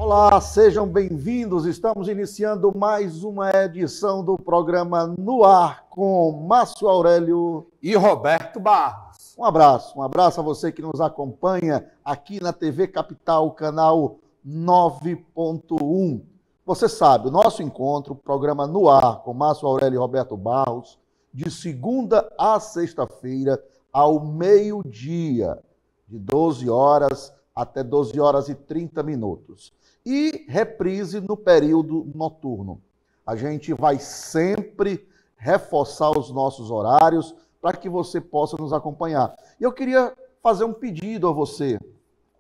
Olá, sejam bem-vindos. Estamos iniciando mais uma edição do programa No Ar com Márcio Aurélio e Roberto Barros. Um abraço a você que nos acompanha aqui na TV Capital, canal 9.1. Você sabe, o nosso encontro, o programa No Ar com Márcio Aurélio e Roberto Barros, de segunda a sexta-feira, ao meio-dia, de 12 horas até 12 horas e 30 minutos. E reprise no período noturno. A gente vai sempre reforçar os nossos horários para que você possa nos acompanhar. E eu queria fazer um pedido a você.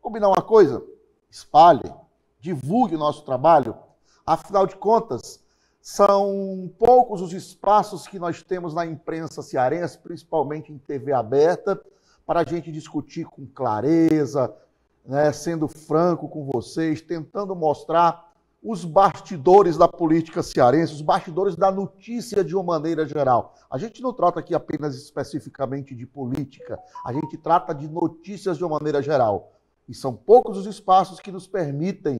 Combinar uma coisa? Espalhe, divulgue o nosso trabalho. Afinal de contas, são poucos os espaços que nós temos na imprensa cearense, principalmente em TV aberta, para a gente discutir com clareza, né, sendo franco com vocês, tentando mostrar os bastidores da política cearense, os bastidores da notícia de uma maneira geral. A gente não trata aqui apenas especificamente de política, a gente trata de notícias de uma maneira geral. E são poucos os espaços que nos permitem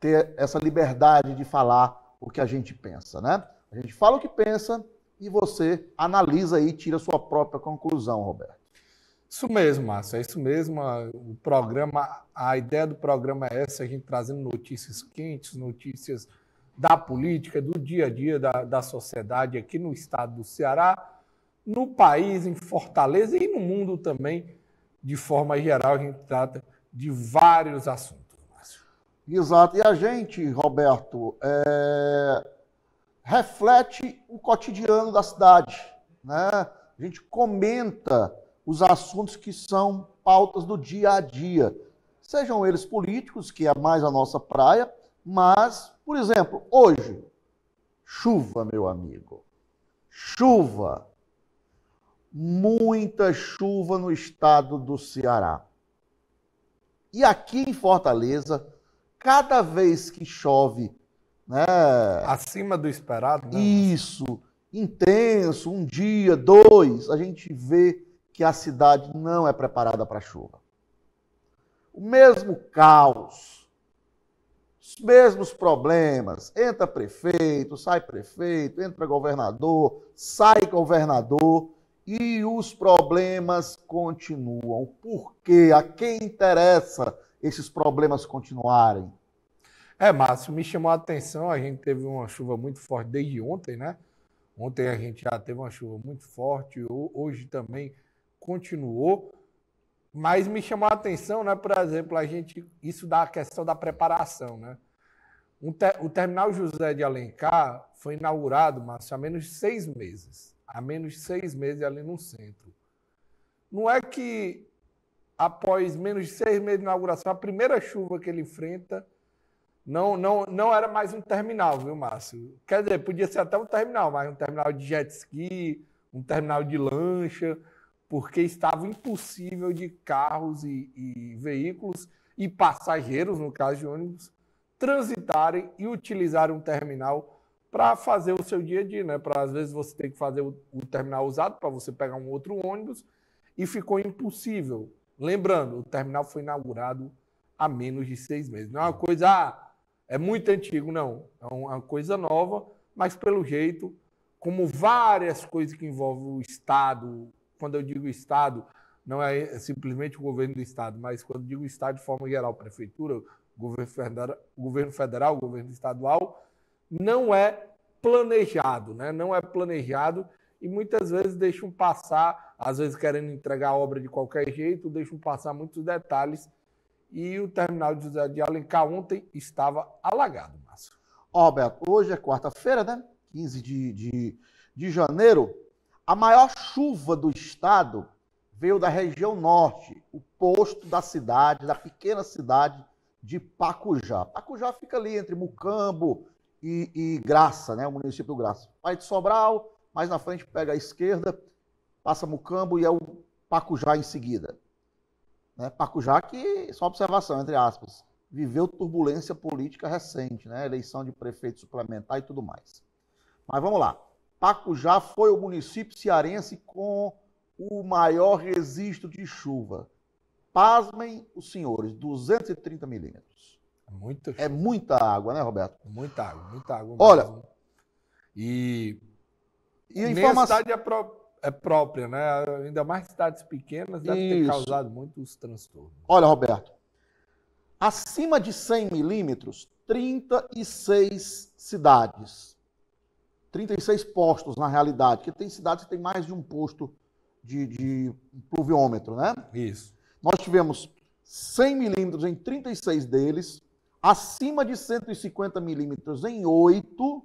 ter essa liberdade de falar o que a gente pensa, né? A gente fala o que pensa e você analisa e tira a sua própria conclusão, Roberto. Isso mesmo, Márcio, é isso mesmo. O programa, a ideia do programa é essa, a gente trazendo notícias quentes, notícias da política, do dia a dia da sociedade aqui no estado do Ceará, no país, em Fortaleza e no mundo também, de forma geral, a gente trata de vários assuntos, Márcio. Exato, e a gente, Roberto, reflete o cotidiano da cidade, né? A gente comenta os assuntos que são pautas do dia a dia. Sejam eles políticos, que é mais a nossa praia, mas, por exemplo, hoje, chuva, meu amigo. Chuva. Muita chuva no estado do Ceará. E aqui em Fortaleza, cada vez que chove, né? Acima do esperado, né? Isso, intenso, um dia, dois, a gente vê que a cidade não é preparada para a chuva. O mesmo caos, os mesmos problemas. Entra prefeito, entra governador, sai governador e os problemas continuam. Por quê? A quem interessa esses problemas continuarem? Márcio, me chamou a atenção, a gente teve uma chuva muito forte desde ontem, né? Ontem a gente já teve uma chuva muito forte, hoje também continuou, mas me chamou a atenção, né, por exemplo, isso da questão da preparação, né? O terminal José de Alencar foi inaugurado, Márcio, há menos de 6 meses. Há menos de 6 meses ali no centro. Não é que após menos de 6 meses de inauguração, a primeira chuva que ele enfrenta não era mais um terminal, viu, Márcio? Quer dizer, podia ser até um terminal, mas um terminal de jet ski, um terminal de lancha, porque estava impossível de carros e veículos e passageiros, no caso de ônibus, transitarem e utilizarem um terminal para fazer o seu dia a dia, né? Para às vezes você ter que fazer o terminal usado para você pegar um outro ônibus e ficou impossível. Lembrando, o terminal foi inaugurado há menos de 6 meses. Não é uma coisa, é muito antigo, não. É uma coisa nova, mas pelo jeito, como várias coisas que envolvem o Estado. Quando eu digo Estado, não é simplesmente o governo do Estado, mas quando eu digo Estado de forma geral, prefeitura, governo federal, governo estadual, não é planejado, né? Não é planejado e muitas vezes deixam passar, às vezes querendo entregar a obra de qualquer jeito, deixam passar muitos detalhes e o terminal de José de Alencar ontem estava alagado, Márcio. Roberto, hoje é quarta-feira, né? 15 de janeiro. A maior chuva do estado veio da região norte, o posto da cidade, da pequena cidade de Pacujá. Pacujá fica ali entre Mucambo e Graça, né? O município do Graça. Vai de Sobral, mais na frente pega a esquerda, passa Mucambo e é o Pacujá em seguida. Né? Pacujá que, só observação, entre aspas, viveu turbulência política recente, né? Eleição de prefeito suplementar e tudo mais. Mas vamos lá. Pacujá foi o município cearense com o maior registro de chuva. Pasmem os senhores, 230 milímetros. É muita água, né, Roberto? Muita água Olha, mesmo. E a nem informação... a cidade é própria, né? Ainda mais cidades pequenas, deve ter causado muitos transtornos. Olha, Roberto, acima de 100 milímetros, 36 cidades. 36 postos, na realidade, porque tem cidades que tem mais de um posto de pluviômetro, né? Isso. Nós tivemos 100 milímetros em 36 deles, acima de 150 milímetros em 8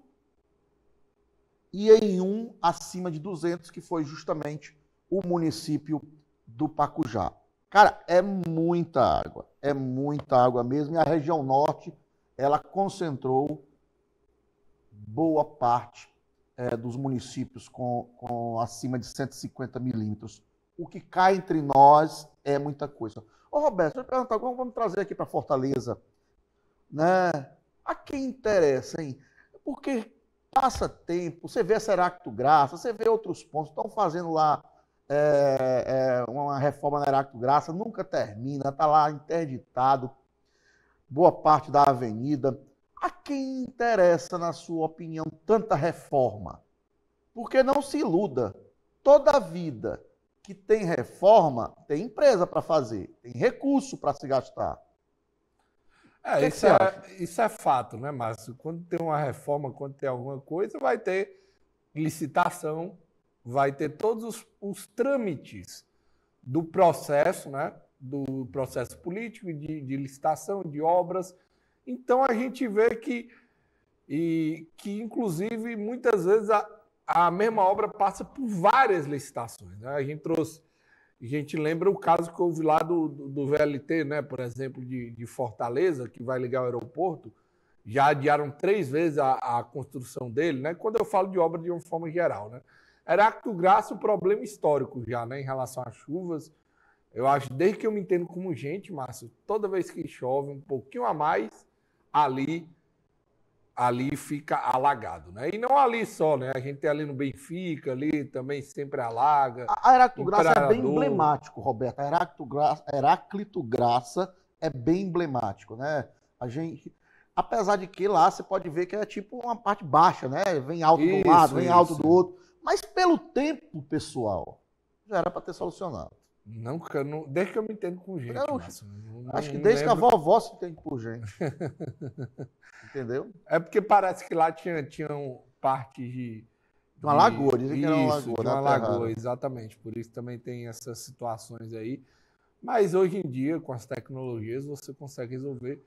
e em um acima de 200, que foi justamente o município do Pacujá. Cara, é muita água mesmo, e a região norte, ela concentrou boa parte dos municípios com acima de 150 milímetros. O que cai entre nós é muita coisa. Ô, Roberto, deixa eu perguntar, vamos trazer aqui para Fortaleza, né? A quem interessa, hein? Porque passa tempo, você vê a Heráclito Graça, você vê outros pontos, estão fazendo lá uma reforma na Heráclito Graça, nunca termina, está lá interditado, boa parte da avenida. A quem interessa, na sua opinião, tanta reforma? Porque não se iluda, toda vida que tem reforma, tem empresa para fazer, tem recurso para se gastar. Isso é fato, né, Márcio? Quando tem uma reforma, quando tem alguma coisa, vai ter licitação, vai ter todos os trâmites do processo, né? Do processo político, de licitação, de obras. Então, a gente vê que inclusive, muitas vezes a mesma obra passa por várias licitações, né? A gente lembra o caso que houve lá do VLT, né? Por exemplo, de Fortaleza, que vai ligar ao aeroporto, já adiaram 3 vezes a construção dele, né? Quando eu falo de obra de uma forma geral, né? Heráclito Graça, o problema histórico já, né? Em relação às chuvas, eu acho, desde que eu me entendo como gente, Márcio, toda vez que chove um pouquinho a mais, ali fica alagado, né? E não ali só, né? A gente tem ali no Benfica, ali também sempre alaga. A Heráclito Graça é bem emblemático, Roberto. A Heráclito Graça é bem emblemático, né? A gente, apesar de que lá você pode ver que é tipo uma parte baixa, né? Vem alto de um lado, vem alto do outro. Mas pelo tempo, pessoal, já era para ter solucionado. Nunca, desde que eu me entendo com gente. Acho que desde que a vovó se entende por gente. Entendeu? É porque parece que lá tinham partes de uma lagoa, dizem que era uma lagoa. De uma lagoa, exatamente. Por isso também tem essas situações aí. Mas hoje em dia, com as tecnologias, você consegue resolver.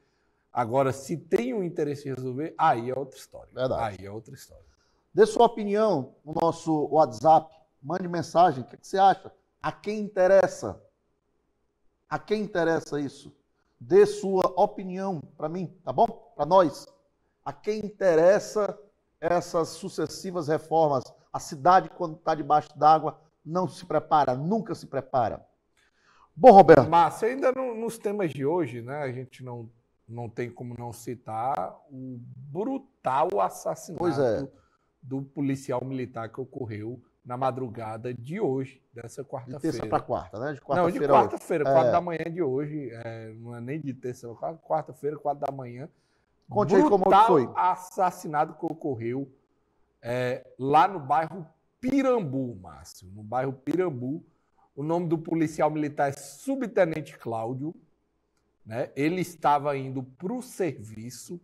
Agora, se tem um interesse em resolver, aí é outra história. Verdade. Aí é outra história. Dê sua opinião no nosso WhatsApp. Mande mensagem. O que você acha? A quem interessa? A quem interessa isso? Dê sua opinião para mim, tá bom? Para nós. A quem interessa essas sucessivas reformas? A cidade, quando está debaixo d'água, não se prepara, nunca se prepara. Bom, Roberto. Márcio, ainda nos temas de hoje, né? A gente não tem como não citar o brutal assassinato do policial militar que ocorreu na madrugada de hoje, dessa quarta-feira. De terça para quarta, né? De quarta-feira, 4 da manhã de hoje. Não é nem de terça, quarta-feira, 4 da manhã. Conte aí como foi. Assassinato que ocorreu lá no bairro Pirambu, Márcio. No bairro Pirambu. O nome do policial militar é Subtenente Cláudio. Né? Ele estava indo para o serviço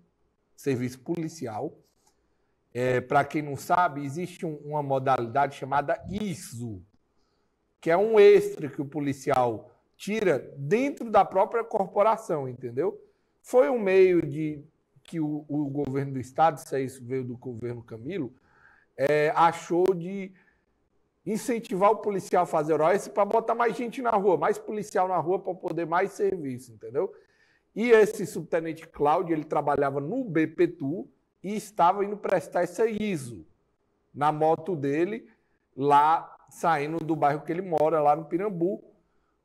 policial. Para quem não sabe, existe uma modalidade chamada ISO, que é um extra que o policial tira dentro da própria corporação, entendeu? Foi um meio que o governo do estado, isso veio do governo Camilo, achou de incentivar o policial a fazer horas para botar mais gente na rua, mais policial na rua para poder mais serviço, entendeu? E esse subtenente Cláudio, ele trabalhava no BPTU, e estava indo prestar essa ISO na moto dele, lá saindo do bairro que ele mora, lá no Pirambu,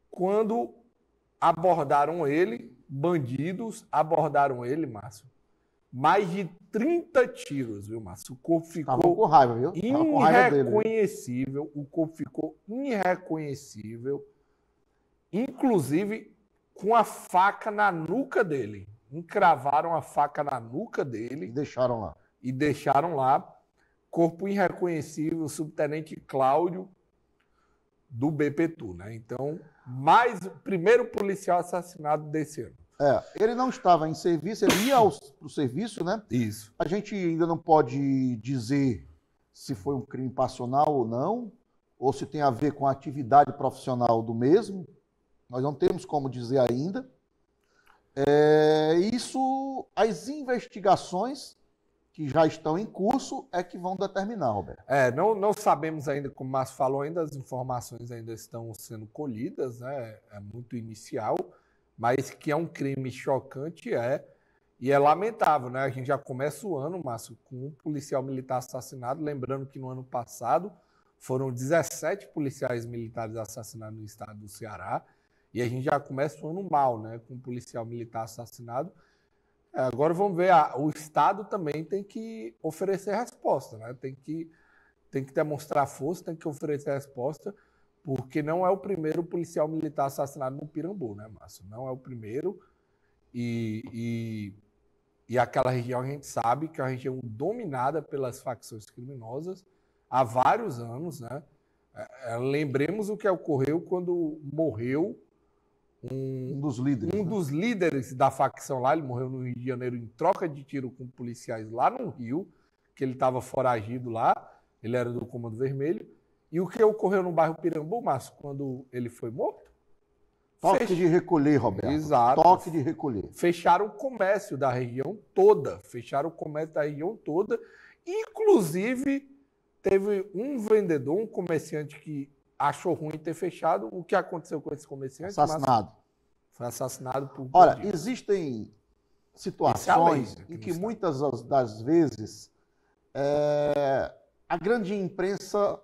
quando abordaram ele, bandidos abordaram ele, Márcio. Mais de 30 tiros, viu, Márcio? O corpo ficou com raiva, viu? irreconhecível, o corpo ficou irreconhecível, inclusive com a faca na nuca dele. encravaram a faca na nuca dele. E deixaram lá. E deixaram lá. Corpo irreconhecível, subtenente Cláudio, do BPTU, né? Então, mais o primeiro policial assassinado desse ano. Ele não estava em serviço, ele ia para o serviço, né? Isso. A gente ainda não pode dizer se foi um crime passional ou não, ou se tem a ver com a atividade profissional do mesmo. Nós não temos como dizer ainda. As investigações que já estão em curso é que vão determinar, Roberto. Não sabemos ainda, como o Márcio falou, ainda as informações ainda estão sendo colhidas, né? É muito inicial, mas que é um crime chocante, e é lamentável, né? A gente já começa o ano, Márcio, com um policial militar assassinado, lembrando que no ano passado foram 17 policiais militares assassinados no estado do Ceará, e a gente já começa o ano mal, né? Com um policial militar assassinado. Agora vamos ver, o Estado também tem que oferecer resposta, né? Tem que demonstrar força, tem que oferecer resposta, porque não é o primeiro policial militar assassinado no Pirambu, né, Márcio? Não é o primeiro, e aquela região a gente sabe que é uma região dominada pelas facções criminosas há vários anos, né? Lembremos o que ocorreu quando morreu um dos líderes da facção lá. Ele morreu no Rio de Janeiro em troca de tiro com policiais lá no Rio, que ele estava foragido lá, ele era do Comando Vermelho. E o que ocorreu no bairro Pirambu, Márcio, quando ele foi morto? Toque de recolher, Roberto. Exato. Toque de recolher. Fecharam o comércio da região toda, inclusive teve um vendedor, um comerciante que achou ruim ter fechado. O que aconteceu com esse comerciante? Assassinado. Foi assassinado por... Olha, existem situações em que muitas das vezes a grande imprensa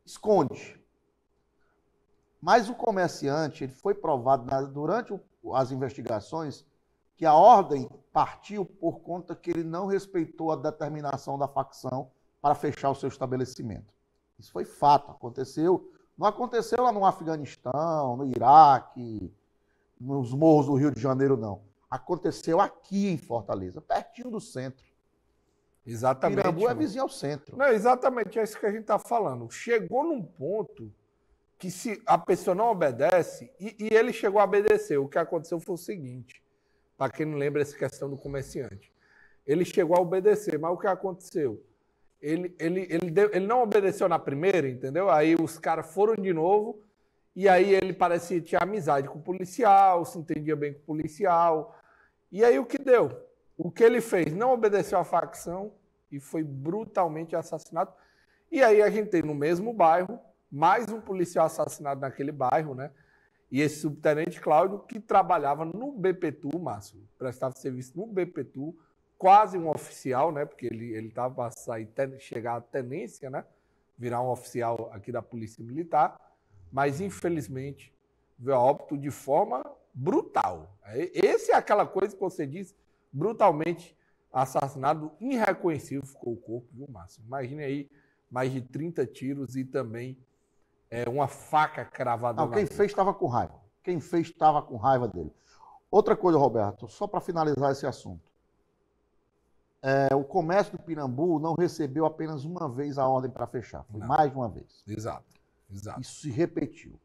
esconde. Mas o comerciante, ele foi provado durante as investigações que a ordem partiu por conta que ele não respeitou a determinação da facção para fechar o seu estabelecimento. Isso foi fato, aconteceu. Não aconteceu lá no Afeganistão, no Iraque, nos morros do Rio de Janeiro, não. Aconteceu aqui em Fortaleza, pertinho do centro. Exatamente. Pirambu é vizinho ao centro. Não, exatamente, é isso que a gente está falando. Chegou num ponto que se a pessoa não obedece, e ele chegou a obedecer. O que aconteceu foi o seguinte, para quem não lembra essa questão do comerciante. Ele chegou a obedecer, mas o que aconteceu? Ele não obedeceu na primeira, entendeu? Aí os caras foram de novo, e aí ele parecia que tinha amizade com o policial, se entendia bem com o policial. E aí o que deu? O que ele fez? Não obedeceu à facção e foi brutalmente assassinado. E aí a gente tem no mesmo bairro mais um policial assassinado naquele bairro, né? E esse subtenente Cláudio, que trabalhava no BPTU, Márcio, prestava serviço no BPTU, quase um oficial, né? Porque ele estava para chegar à tenência, né? Virar um oficial aqui da Polícia Militar, mas infelizmente veio a óbito de forma brutal. Esse é aquela coisa que você disse, brutalmente assassinado, irreconhecível ficou o corpo, viu, Márcio? Imagine aí, mais de 30 tiros e também uma faca cravada. Não, quem fez estava com raiva. Quem fez estava com raiva dele. Outra coisa, Roberto, só para finalizar esse assunto. O comércio do Pirambu não recebeu apenas uma vez a ordem para fechar. Foi mais de uma vez. Exato. Isso se repetiu.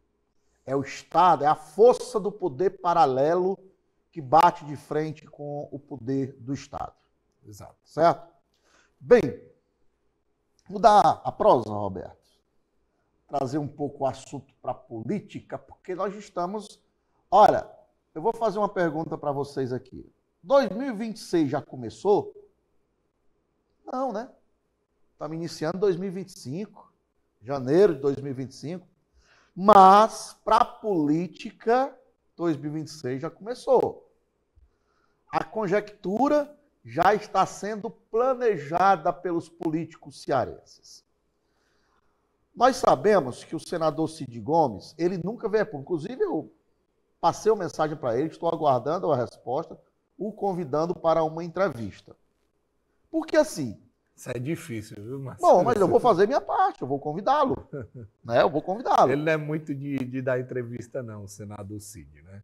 É o Estado, é a força do poder paralelo que bate de frente com o poder do Estado. Exato. Certo? Bem, mudar a prosa, Roberto. Trazer um pouco o assunto para a política, porque nós estamos... Olha, eu vou fazer uma pergunta para vocês aqui. 2026 já começou? Não, né? Estamos iniciando 2025, janeiro de 2025. Mas, para a política, 2026 já começou. A conjectura já está sendo planejada pelos políticos cearenses. Nós sabemos que o senador Cid Gomes, ele nunca veio a público. Inclusive, eu passei uma mensagem para ele, estou aguardando a resposta, o convidando para uma entrevista. Porque assim... Isso é difícil, viu, Marcelo? Bom, mas eu vou fazer minha parte, eu vou convidá-lo. Né? Eu vou convidá-lo. Ele não é muito de dar entrevista, não, o senador Cid, né?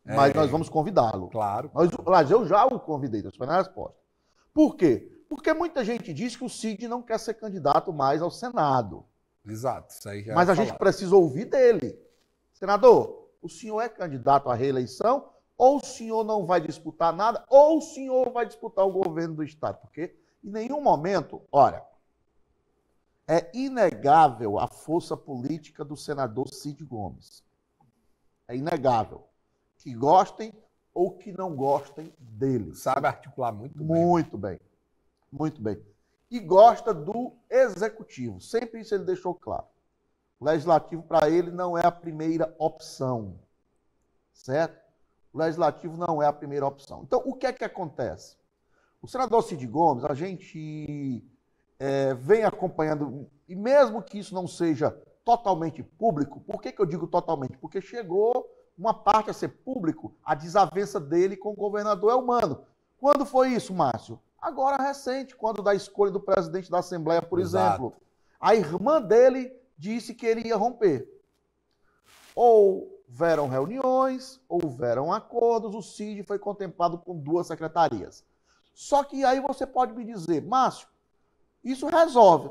Mas nós vamos convidá-lo. Claro. Mas eu já o convidei, estou esperando a resposta. Por quê? Porque muita gente diz que o Cid não quer ser candidato mais ao Senado. Exato. Isso aí já Mas a gente precisa ouvir dele. Senador, o senhor é candidato à reeleição ou o senhor não vai disputar nada ou o senhor vai disputar o governo do Estado? Porque em nenhum momento, olha, é inegável a força política do senador Cid Gomes. É inegável. Que gostem ou que não gostem dele. Sabe articular muito bem. Muito bem. Muito bem. E gosta do executivo. Sempre isso ele deixou claro. O legislativo, para ele, não é a primeira opção. Certo? O legislativo não é a primeira opção. Então, o que é que acontece? O senador Cid Gomes, a gente vem acompanhando, e mesmo que isso não seja totalmente público, por que eu digo totalmente? Porque chegou uma parte a ser público, a desavença dele com o governador Elmano. Quando foi isso, Márcio? Agora recente, quando da escolha do presidente da Assembleia, por exemplo. A irmã dele disse que ele ia romper. Houveram reuniões, houveram acordos, o Cid foi contemplado com 2 secretarias. Só que aí você pode me dizer, Márcio, isso resolve.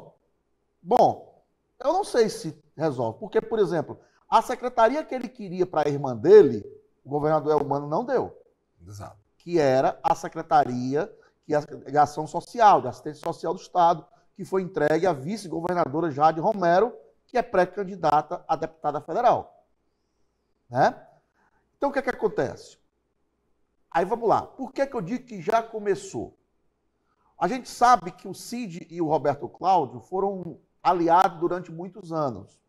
Bom, eu não sei se resolve, porque, por exemplo, a secretaria que ele queria para a irmã dele, o governador Elmano não deu. Exato. Que era a secretaria de Ação Social, de Assistência Social do Estado, que foi entregue à vice-governadora Jade Romero, que é pré-candidata a deputada federal. Né? Então, o que é que acontece? Aí vamos lá. Por que eu digo que já começou? A gente sabe que o Cid e o Roberto Cláudio foram aliados durante muitos anos.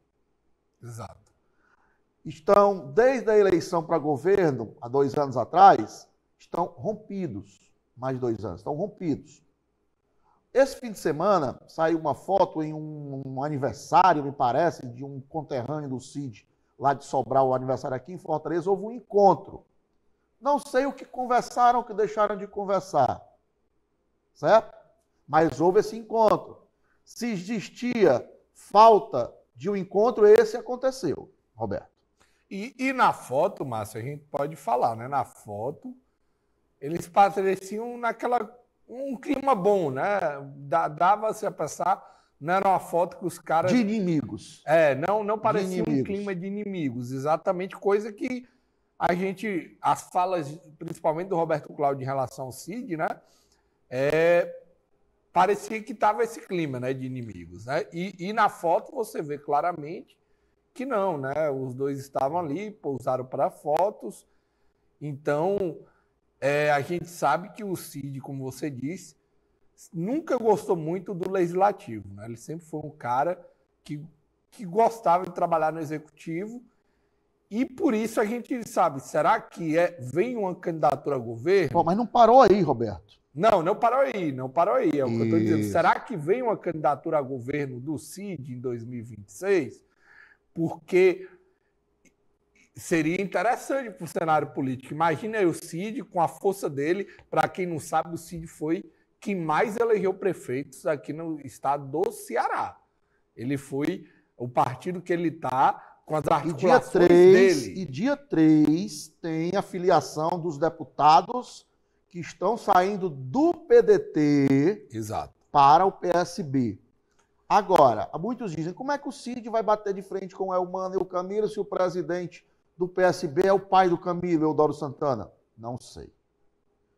Exato. Estão, desde a eleição para governo, há 2 anos atrás, estão rompidos. Mais de 2 anos, estão rompidos. Esse fim de semana saiu uma foto em um aniversário, me parece, de um conterrâneo do Cid, lá de Sobral, o aniversário aqui em Fortaleza, houve um encontro. Não sei o que conversaram, o que deixaram de conversar. Certo? Mas houve esse encontro. Se existia falta de um encontro, esse aconteceu, Roberto. E na foto, Márcio, a gente pode falar, né? Na foto, eles pareciam um clima bom, né? Dava-se a passar, não era uma foto que os caras... De inimigos. Não parecia um clima de inimigos, exatamente, coisa que as falas, principalmente do Roberto Cláudio em relação ao Cid, né? Parecia que estava esse clima, né, de inimigos, né? E na foto você vê claramente que não, né? Os dois estavam ali, pousaram para fotos. Então, a gente sabe que o Cid, como você disse, nunca gostou muito do legislativo, né? Ele sempre foi um cara que gostava de trabalhar no executivo. E por isso a gente sabe, será que vem uma candidatura a governo? Pô, mas não parou aí, Roberto. Não parou aí. É o que eu estou dizendo. Será que vem uma candidatura a governo do Cid em 2026? Porque seria interessante para o cenário político. Imagina aí o Cid com a força dele. Para quem não sabe, o Cid foi quem mais elegeu prefeitos aqui no estado do Ceará. Ele foi o partido que ele está com as articulações dele. E dia 3 tem a filiação dos deputados que estão saindo do PDT para o PSB. Agora, muitos dizem, como é que o Cid vai bater de frente com o Elmano e o Camilo se o presidente do PSB é o pai do Camilo, Eudoro Santana? Não sei.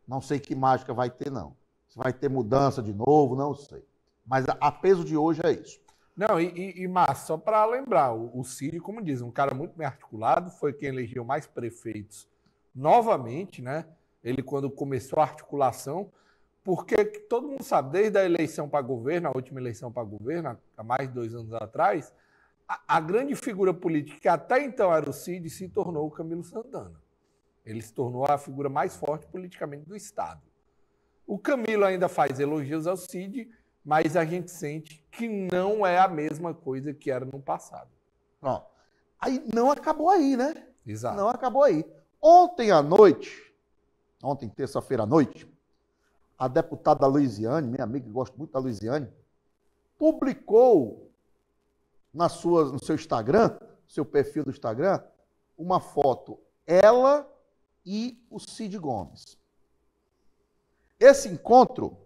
Não sei que mágica vai ter, não. Se vai ter mudança de novo, não sei. Mas a peso de hoje é isso. Não, Márcio, só para lembrar, o Cid, como diz, um cara muito bem articulado, foi quem elegeu mais prefeitos novamente, né? Ele, quando começou a articulação, porque todo mundo sabe, desde a eleição para governo, a última eleição para governo, há mais de 2 anos atrás, a grande figura política que até então era o Cid se tornou o Camilo Santana. Ele se tornou a figura mais forte politicamente do Estado. O Camilo ainda faz elogios ao Cid, mas a gente sente que não é a mesma coisa que era no passado. Ó, aí não acabou aí, né? Exato. Não acabou aí. Ontem, terça-feira à noite, a deputada Luiziane, minha amiga que gosta muito da Luiziane, publicou no seu Instagram, seu perfil do Instagram, uma foto, ela e o Cid Gomes. Esse encontro,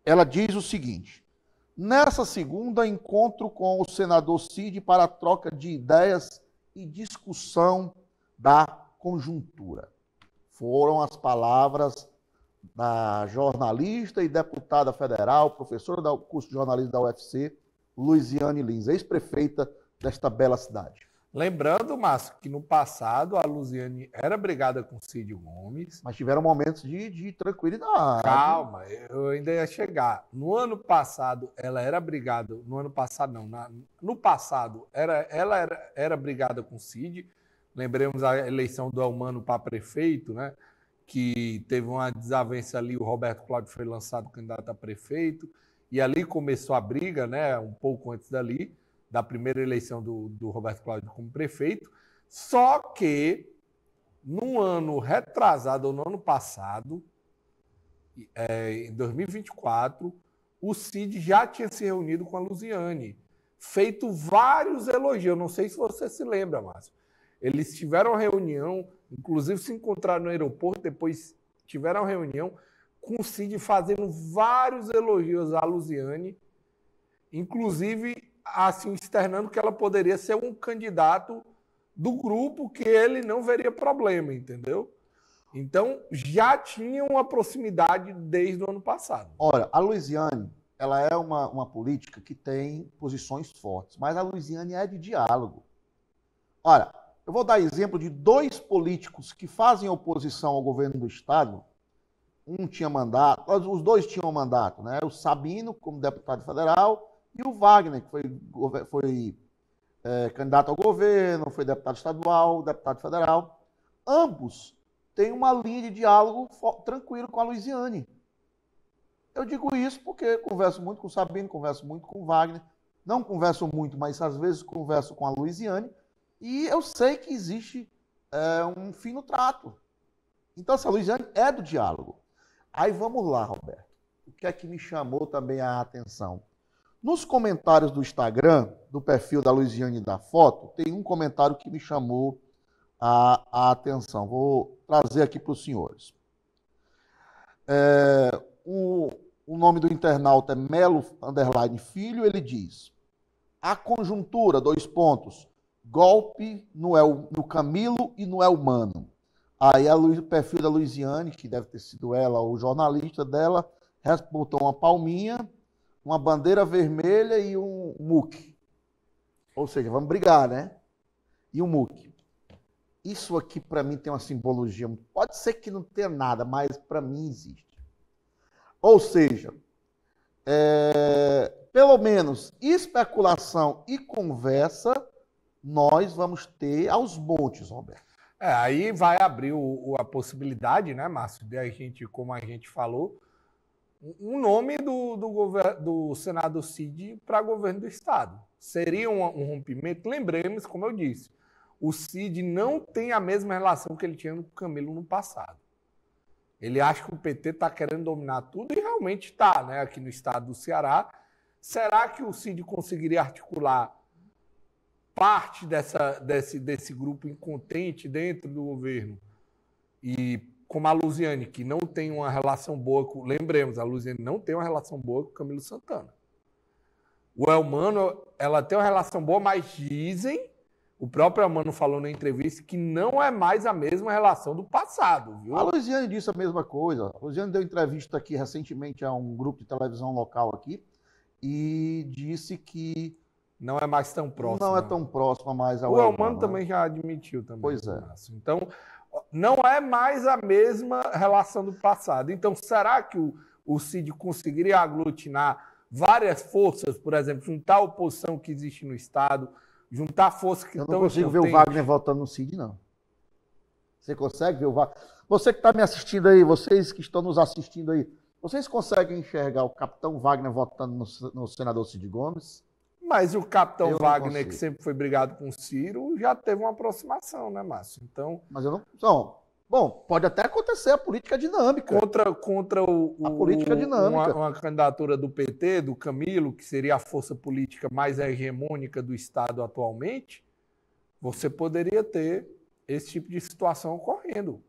ela diz o seguinte: nessa segunda, encontro com o senador Cid para a troca de ideias e discussão da conjuntura. Foram as palavras da jornalista e deputada federal, professora do curso de jornalismo da UFC, Luiziane Lins, ex-prefeita desta bela cidade. Lembrando, Márcio, que no passado a Luiziane era brigada com Cid Gomes. Mas tiveram momentos de tranquilidade. Calma, eu ainda ia chegar. No ano passado, ela era brigada. No ano passado, não. No passado, ela era brigada com Cid. Lembremos a eleição do Elmano para prefeito, né? Que teve uma desavença ali. O Roberto Cláudio foi lançado candidato a prefeito. E ali começou a briga, né? Um pouco antes dali, da primeira eleição do Roberto Cláudio como prefeito. Só que, no ano retrasado, ou no ano passado, em 2024, o Cid já tinha se reunido com a Luiziane, feito vários elogios. Eu não sei se você se lembra, Márcio. Eles tiveram uma reunião, inclusive se encontraram no aeroporto, depois tiveram uma reunião com o Cid fazendo vários elogios à Luiziane, inclusive assim externando que ela poderia ser um candidato do grupo que ele não veria problema, entendeu? Então, já tinha uma proximidade desde o ano passado. Olha, a Luiziane, ela é uma política que tem posições fortes, mas a Luiziane é de diálogo. Olha, eu vou dar exemplo de dois políticos que fazem oposição ao governo do Estado. Um tinha mandato, os dois tinham mandato, né? O Sabino, como deputado federal, e o Wagner, que foi candidato ao governo, foi deputado estadual, deputado federal. Ambos têm uma linha de diálogo tranquilo com a Luiziane. Eu digo isso porque converso muito com o Sabino, converso muito com o Wagner. Não converso muito, mas às vezes converso com a Luiziane. E eu sei que existe um fino trato. Então, essa Luiziane é do diálogo. Aí vamos lá, Roberto. O que é que me chamou também a atenção? Nos comentários do Instagram, do perfil da Luiziane da foto, tem um comentário que me chamou a atenção. Vou trazer aqui para os senhores. O nome do internauta é Melo_Filho, ele diz: a conjuntura, : golpe no Camilo e no Elmano. Aí o perfil da Luiziane, que deve ter sido ela, o jornalista dela, botou uma palminha, uma bandeira vermelha e um muque. Ou seja, vamos brigar, né? E um muque. Isso aqui, para mim, tem uma simbologia. Pode ser que não tenha nada, mas para mim existe. Ou seja, pelo menos especulação e conversa nós vamos ter aos montes, Roberto. Aí vai abrir a possibilidade, né, Márcio, de a gente, como a gente falou, um nome do senador Cid para governo do Estado. Seria um rompimento? Lembremos, como eu disse, o Cid não tem a mesma relação que ele tinha com o Camilo no passado. Ele acha que o PT está querendo dominar tudo e realmente está, né, aqui no estado do Ceará. Será que o Cid conseguiria articular parte desse grupo incontente dentro do governo? E como a Luiziane, que não tem uma relação boa com... Lembremos, a Luiziane não tem uma relação boa com o Camilo Santana. O Elmano, ela tem uma relação boa, mas dizem, o próprio Elmano falou na entrevista, que não é mais a mesma relação do passado, viu? A Luiziane disse a mesma coisa. A Luiziane deu entrevista aqui recentemente a um grupo de televisão local aqui e disse que não é mais tão próximo. Não é tão próximo mais ao O Elmano também já admitiu também. Pois é. Então, não é mais a mesma relação do passado. Então, será que o Cid conseguiria aglutinar várias forças, por exemplo, juntar a oposição que existe no Estado, juntar forças que estão... Eu não consigo ver o Wagner votando no Cid, não. Você consegue ver o Wagner? Você que está me assistindo aí, vocês que estão nos assistindo aí, vocês conseguem enxergar o capitão Wagner votando no senador Cid Gomes? Mas o capitão Wagner, que sempre foi brigado com o Ciro, já teve uma aproximação, né, Márcio? Então... Mas eu não... Bom, pode até acontecer a política dinâmica. Contra a política dinâmica. Uma candidatura do PT, do Camilo, que seria a força política mais hegemônica do Estado atualmente, você poderia ter esse tipo de situação ocorrendo.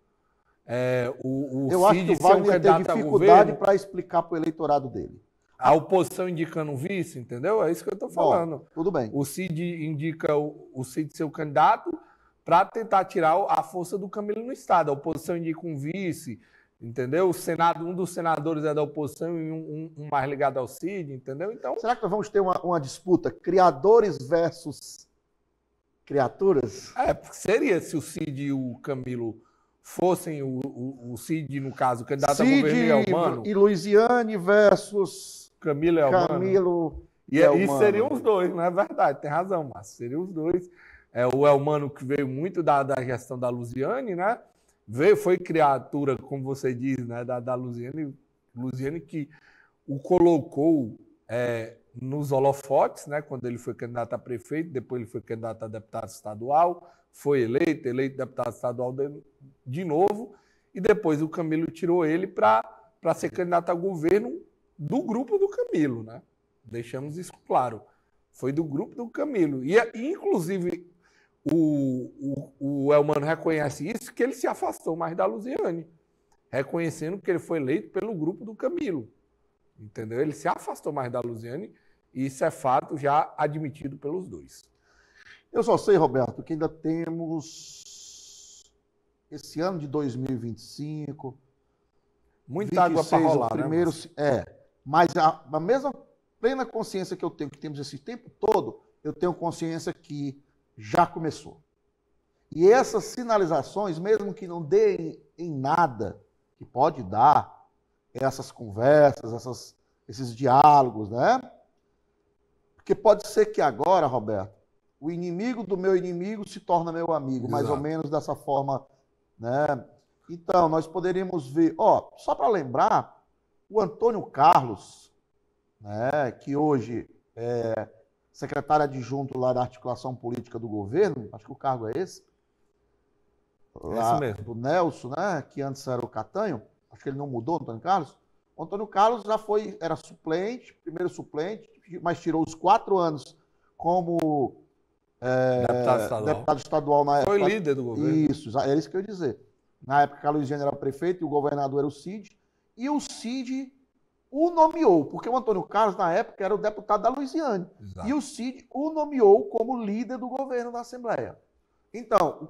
Eu acho que o Wagner tem dificuldade para explicar para o eleitorado dele. A oposição indicando um vice, entendeu? É isso que eu estou falando. Bom, tudo bem. O Cid indica o Cid ser o candidato para tentar tirar a força do Camilo no Estado. A oposição indica um vice, entendeu? O Senado, um dos senadores é da oposição e um mais ligado ao Cid, entendeu? Então, será que nós vamos ter uma disputa? Criadores versus criaturas? Seria se o Cid e o Camilo fossem o Cid, no caso, o candidato a governo e Elmano. E Luiziane versus Camilo e Elmano. Camilo e Elmano. Seriam os dois, não é verdade? Tem razão, Márcio. Seriam os dois. O Elmano, que veio muito da gestão da Luiziane, né? Foi criatura, como você diz, né? Da Luiziane que o colocou nos holofotes, né? Quando ele foi candidato a prefeito, depois ele foi candidato a deputado estadual, foi eleito deputado estadual de novo, e depois o Camilo tirou ele para ser candidato a governo do grupo do Camilo, né? Deixamos isso claro. Foi do grupo do Camilo. E inclusive, o Elmano reconhece isso, que ele se afastou mais da Luiziane, reconhecendo que ele foi eleito pelo grupo do Camilo. Entendeu? Ele se afastou mais da Luiziane, e isso é fato já admitido pelos dois. Eu só sei, Roberto, que ainda temos esse ano de 2025. Muita água para rolar, primeiro, né? Mas a mesma plena consciência que eu tenho, que temos esse tempo todo, eu tenho consciência que já começou. E essas sinalizações, mesmo que não deem em nada, que pode dar, essas conversas, esses diálogos, né? Porque pode ser que agora, Roberto, o inimigo do meu inimigo se torna meu amigo, mais ou menos dessa forma, né? Então, nós poderíamos ver, só para lembrar, o Antônio Carlos, né, que hoje é secretário adjunto lá da articulação política do governo, acho que o cargo é esse, lá do Nelson, né, que antes era o Catanho, acho que ele não mudou, Antônio Carlos. O Antônio Carlos era suplente, primeiro suplente, mas tirou os 4 anos como deputado estadual na época. Foi líder do governo. Isso, é isso que eu ia dizer. Na época que a Luiziane era prefeito e o governador era o Cid, e o Cid o nomeou, porque o Antônio Carlos, na época, era o deputado da Luiziane. Exato. E o Cid o nomeou como líder do governo da Assembleia. Então,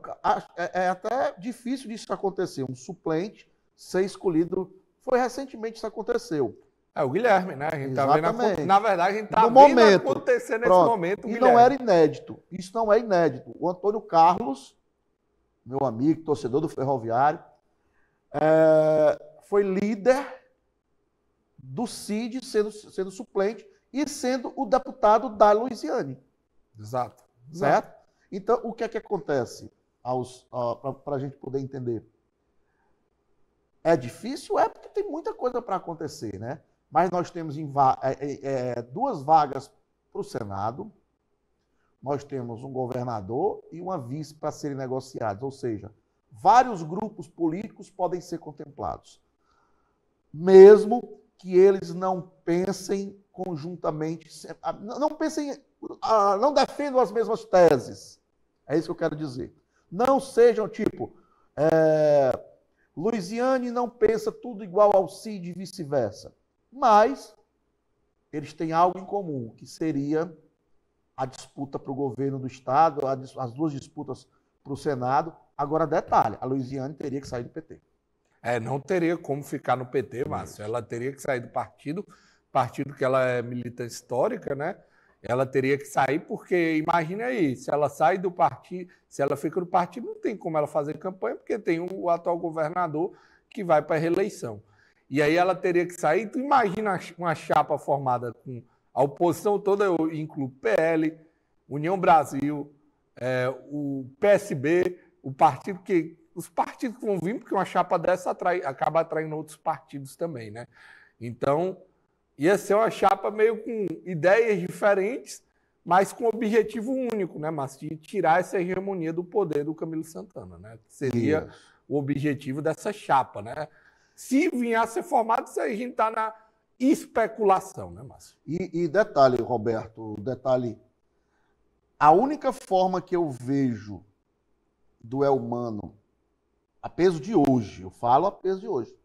é até difícil disso acontecer, um suplente ser escolhido. Foi recentemente isso aconteceu. O Guilherme, né? A gente tá vendo, na verdade, a gente está vendo acontecer nesse momento. E não era inédito. Isso não é inédito. O Antônio Carlos, meu amigo, torcedor do Ferroviário, foi líder do Cid, sendo suplente e sendo o deputado da Luiziane. Exato. Certo? Então, o que é que acontece para a gente poder entender? É difícil? É, porque tem muita coisa para acontecer, né? Mas nós temos 2 vagas para o Senado, nós temos um governador e uma vice para serem negociados, ou seja, vários grupos políticos podem ser contemplados, mesmo que eles não pensem conjuntamente, não defendam as mesmas teses, é isso que eu quero dizer. Não sejam Luiziane não pensa tudo igual ao Cid e vice-versa, mas eles têm algo em comum, que seria a disputa para o governo do Estado, as 2 disputas para o Senado. Agora, detalhe, a Luiziane teria que sair do PT. Não teria como ficar no PT, Márcio. Ela teria que sair do partido que ela é militante histórica, né? Ela teria que sair porque, imagina aí, se ela sai do partido, se ela fica no partido, não tem como ela fazer campanha, porque tem o atual governador que vai para a reeleição. E aí ela teria que sair. Tu imagina uma chapa formada com a oposição toda, eu incluo PL, União Brasil, o PSB, os partidos que vão vir, porque uma chapa dessa acaba atraindo outros partidos também, né? Então, ia ser uma chapa meio com ideias diferentes, mas com objetivo único, né, Márcio? De tirar essa hegemonia do poder do Camilo Santana, né? Que seria o objetivo dessa chapa, né? Se vier a ser formado, isso aí a gente está na especulação, né, Márcio? E detalhe, Roberto, a única forma que eu vejo do Elmano, a peso de hoje, eu falo a peso de hoje,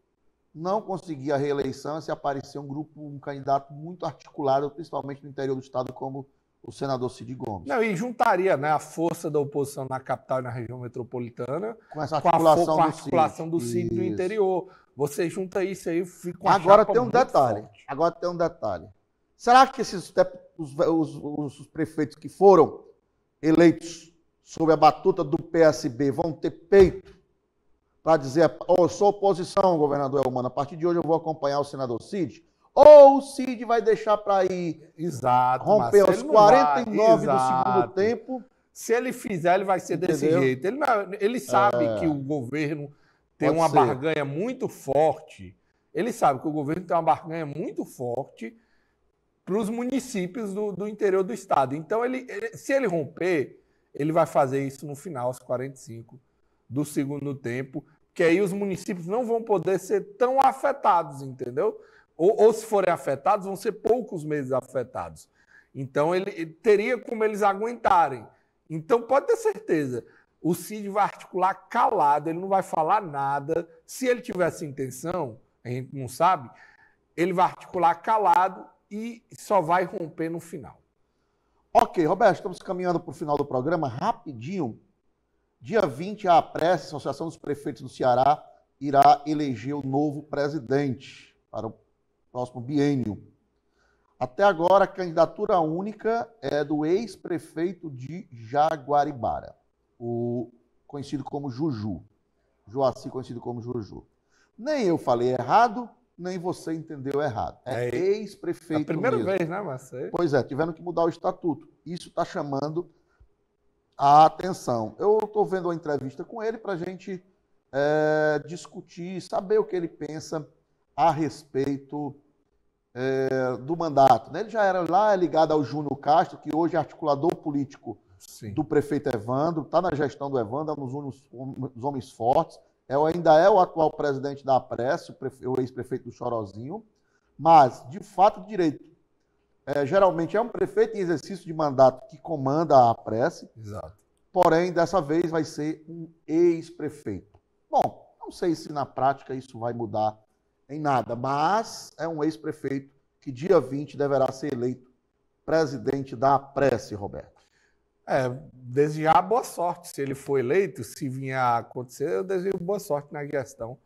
não conseguir a reeleição se aparecer um candidato muito articulado, principalmente no interior do estado, como o senador Cid Gomes. Não, e juntaria, né, a força da oposição na capital e na região metropolitana com essa articulação, com a articulação do Cid no interior. Você junta isso aí, fica uma Agora chapa tem um muito detalhe. forte. Agora tem um detalhe. Será que os prefeitos que foram eleitos sob a batuta do PSB vão ter peito para dizer, eu sou oposição, governador Elmano, a partir de hoje eu vou acompanhar o senador Cid? Ou o Cid vai deixar para ir romper aos 49 do segundo tempo? Se ele fizer, ele vai ser desse jeito. Ele sabe que o governo tem uma barganha muito forte. Ele sabe que o governo tem uma barganha muito forte para os municípios do interior do estado. Então, se ele romper, ele vai fazer isso no final, aos 45 do segundo tempo, que aí os municípios não vão poder ser tão afetados, entendeu? Ou se forem afetados, vão ser poucos meses afetados. Então, ele teria como eles aguentarem. Então, pode ter certeza, o Cid vai articular calado, ele não vai falar nada. Se ele tivesse intenção, a gente não sabe, ele vai articular calado e só vai romper no final. Ok, Roberto, estamos caminhando para o final do programa. Rapidinho, dia 20, a APRES, Associação dos Prefeitos do Ceará, irá eleger o novo presidente para o próximo biênio. Até agora, a candidatura única é do ex-prefeito de Jaguaribara, o conhecido como Juju. Joaci, conhecido como Juju. Nem eu falei errado, nem você entendeu errado. É ex-prefeito. A primeira mesmo. Vez, né, Marcelo? Pois é, tiveram que mudar o estatuto. Isso está chamando a atenção. Eu estou vendo uma entrevista com ele para a gente discutir, saber o que ele pensa a respeito do mandato. Ele já era lá ligado ao Júnior Castro, que hoje é articulador político do prefeito Evandro, está na gestão do Evandro, é um dos homens fortes, ainda é o atual presidente da APRES, o ex-prefeito do Chorozinho, mas, de fato, direito. Geralmente é um prefeito em exercício de mandato que comanda a APRES, exato. Porém, dessa vez vai ser um ex-prefeito. Bom, não sei se na prática isso vai mudar em nada, mas é um ex-prefeito que dia 20 deverá ser eleito presidente da APRES, Roberto. Desejar boa sorte. Se ele for eleito, se vier a acontecer, eu desejo boa sorte na gestão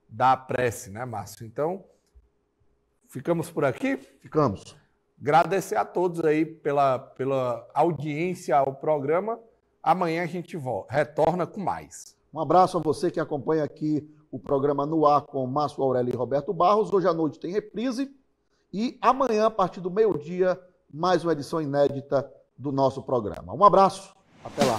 da APRES, né, Márcio? Então, ficamos por aqui? Ficamos. Agradecer a todos aí pela audiência ao programa. Amanhã a gente retorna com mais. Um abraço a você que acompanha aqui o programa No Ar com Márcio Aurélio e Roberto Barros. Hoje à noite tem reprise e amanhã, a partir do meio-dia, mais uma edição inédita do nosso programa. Um abraço, até lá.